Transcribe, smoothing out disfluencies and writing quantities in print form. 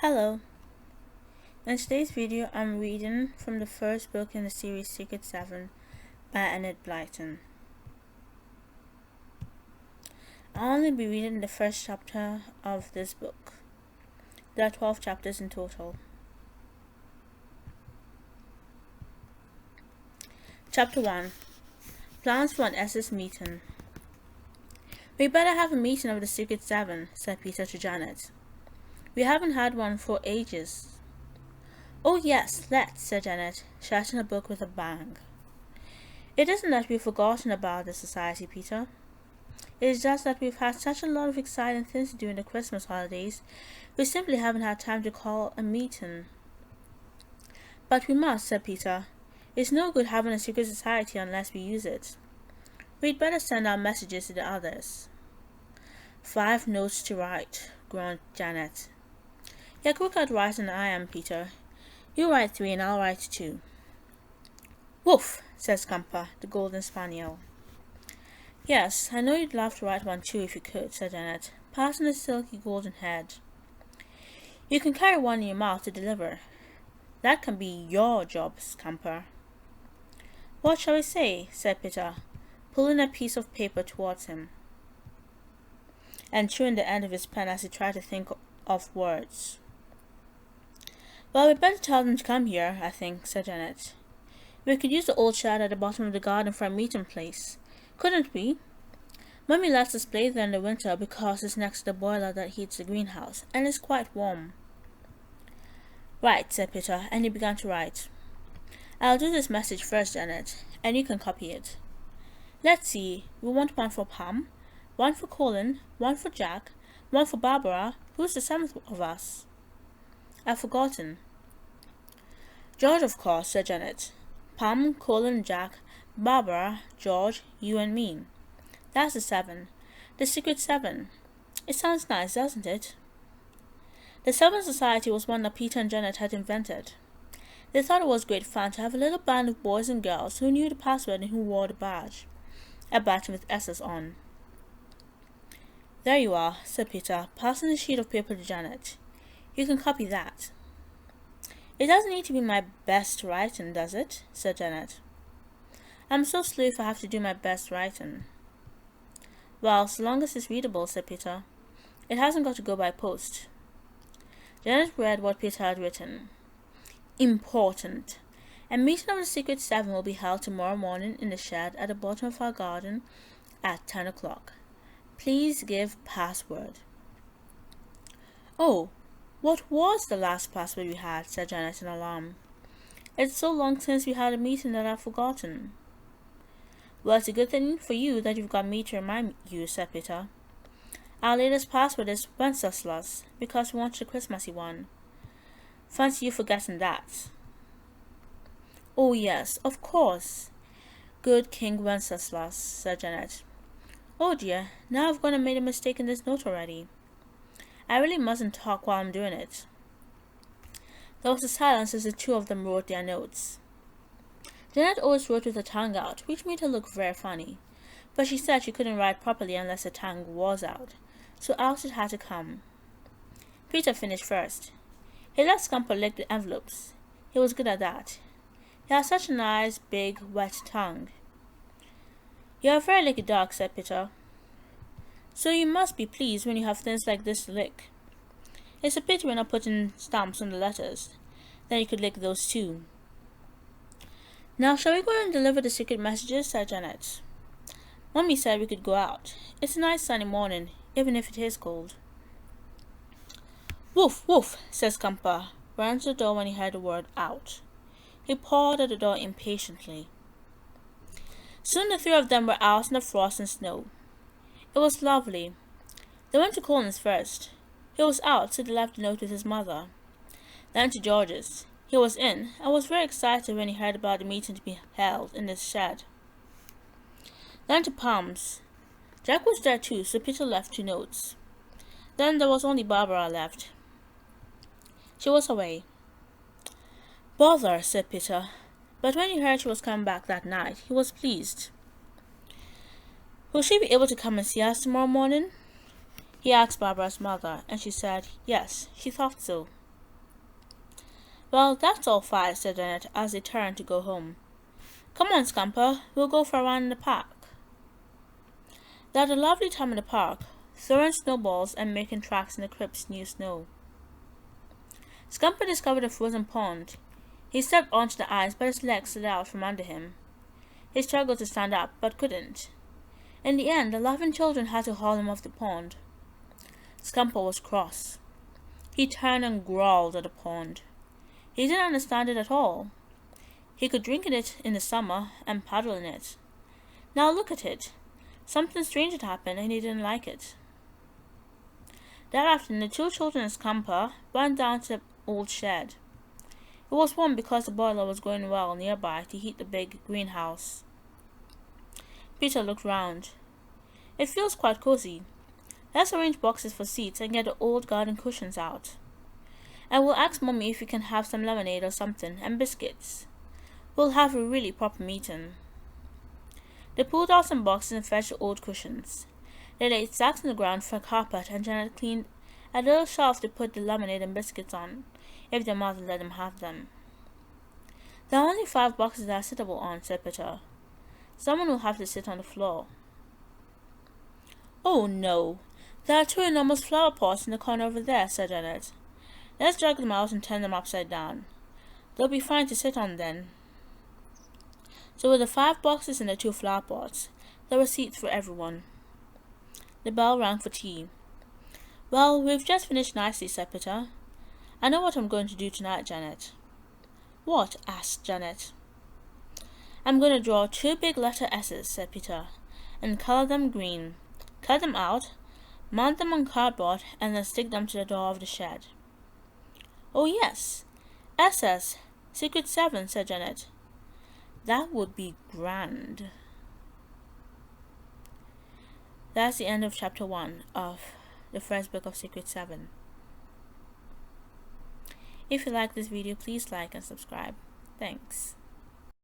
Hello. In today's video, I'm reading from the first book in the series Secret 7 by Enid Blyton. I'll only be reading the first chapter of this book. There are 12 chapters in total. Chapter 1. Plans for an SS meeting. We better have a meeting of the Secret 7, said Peter to Janet. We haven't had one for ages. Oh yes, let's, said Janet, shutting her book with a bang. It isn't that we've forgotten about the society, Peter. It's just that we've had such a lot of exciting things to do in the Christmas holidays, we simply haven't had time to call a meeting. But we must, said Peter. It's no good having a secret society unless we use it. We'd better send our messages to the others. 5 notes to write, groaned Janet. You're quicker at writing than I am, Peter. You write 3 and I'll write 2. Woof, said Scamper, the golden spaniel. Yes, I know you'd love to write one too if you could, said Janet, passing his silky golden head. You can carry one in your mouth to deliver. That can be your job, Scamper. What shall we say? Said Peter, pulling a piece of paper towards him, and chewing the end of his pen as he tried to think of words. Well, we'd better tell them to come here, I think, said Janet. We could use the old shed at the bottom of the garden for a meeting place, couldn't we? Mummy lets us play there in the winter because it's next to the boiler that heats the greenhouse, and it's quite warm. Right, said Peter, and he began to write. I'll do this message first, Janet, and you can copy it. Let's see, we want one for Pam, one for Colin, one for Jack, one for Barbara. Who's the 7th of us? I've forgotten. George, of course, said Janet. Pam, Colin, Jack, Barbara, George, you and me. That's the 7. The Secret 7. It sounds nice, doesn't it? The 7th Society was one that Peter and Janet had invented. They thought it was great fun to have a little band of boys and girls who knew the password and who wore the badge. A badge with S's on. There you are, said Peter, passing a sheet of paper to Janet. You can copy that. It doesn't need to be my best writing, does it? Said Janet. I'm so slow if I have to do my best writing. Well, so long as it's readable, said Peter. It hasn't got to go by post. Janet read what Peter had written. Important. A meeting of the Secret 7 will be held tomorrow morning in the shed at the bottom of our garden at 10 o'clock. Please give password. Oh, what was the last password we had? Said Janet in alarm. It's so long since we had a meeting that I've forgotten. Well, it's a good thing for you that you've got me to remind you, said Peter. Our latest password is Wenceslas, because we want the Christmassy one. Fancy you forgetting that. Oh yes, of course. Good King Wenceslas, said Janet. Oh dear, now I've gone and made a mistake in this note already. I really mustn't talk while I'm doing it. There was a silence as the two of them wrote their notes. Janet always wrote with her tongue out, which made her look very funny, but she said she couldn't write properly unless her tongue was out, so out it had to come. Peter finished first. He let Scamper lick the envelopes. He was good at that. He had such a nice, big, wet tongue. You're a very lucky dog, said Peter. So you must be pleased when you have things like this to lick. It's a pity we're not putting stamps on the letters. Then you could lick those too. Now shall we go and deliver the secret messages? Said Janet. Mummy said we could go out. It's a nice sunny morning, even if it is cold. Woof, woof, said Scamper, ran to the door when he heard the word out. He pawed at the door impatiently. Soon the 3 of them were out in the frost and snow. It was lovely. They went to Colin's first. He was out, so they left a note with his mother. Then to George's. He was in, and was very excited when he heard about the meeting to be held in the shed. Then to Pam's. Jack was there too, so Peter left 2 notes. Then there was only Barbara left. She was away. Bother, said Peter, but when he heard she was coming back that night, he was pleased. Will she be able to come and see us tomorrow morning? He asked Barbara's mother, and she said, yes, she thought so. Well, that's all fine, said Janet as they turned to go home. Come on, Scamper, we'll go for a run in the park. They had a lovely time in the park, throwing snowballs and making tracks in the crisp new snow. Scamper discovered a frozen pond. He stepped onto the ice, but his legs slid out from under him. He struggled to stand up, but couldn't. In the end, the laughing children had to haul him off the pond. Scamper was cross. He turned and growled at the pond. He didn't understand it at all. He could drink in it in the summer and paddle in it. Now look at it. Something strange had happened and he didn't like it. That afternoon, the two children and Scamper went down to the old shed. It was warm because the boiler was going well nearby to heat the big greenhouse. Peter looked round. It feels quite cozy. Let's arrange boxes for seats and get the old garden cushions out. And we'll ask Mummy if we can have some lemonade or something and biscuits. We'll have a really proper meeting. They pulled out some boxes and fetched the old cushions. They laid sacks on the ground for a carpet and Janet cleaned a little shelf to put the lemonade and biscuits on, if their mother let them have them. There are only 5 boxes that are sittable on, said Peter. Someone will have to sit on the floor. Oh no, there are 2 enormous flower pots in the corner over there, said Janet. Let's drag them out and turn them upside down. They'll be fine to sit on then. So with the 5 boxes and the 2 flower pots, there were seats for everyone. The bell rang for tea. Well, we've just finished nicely, said Peter. I know what I'm going to do tonight, Janet. What? Asked Janet. I'm going to draw 2 big letter S's, said Peter, and color them green. Cut them out, mount them on cardboard, and then stick them to the door of the shed. Oh yes, SS, Secret 7, said Janet. That would be grand. That's the end of chapter 1 of the first book of Secret 7. If you like this video, please like and subscribe. Thanks.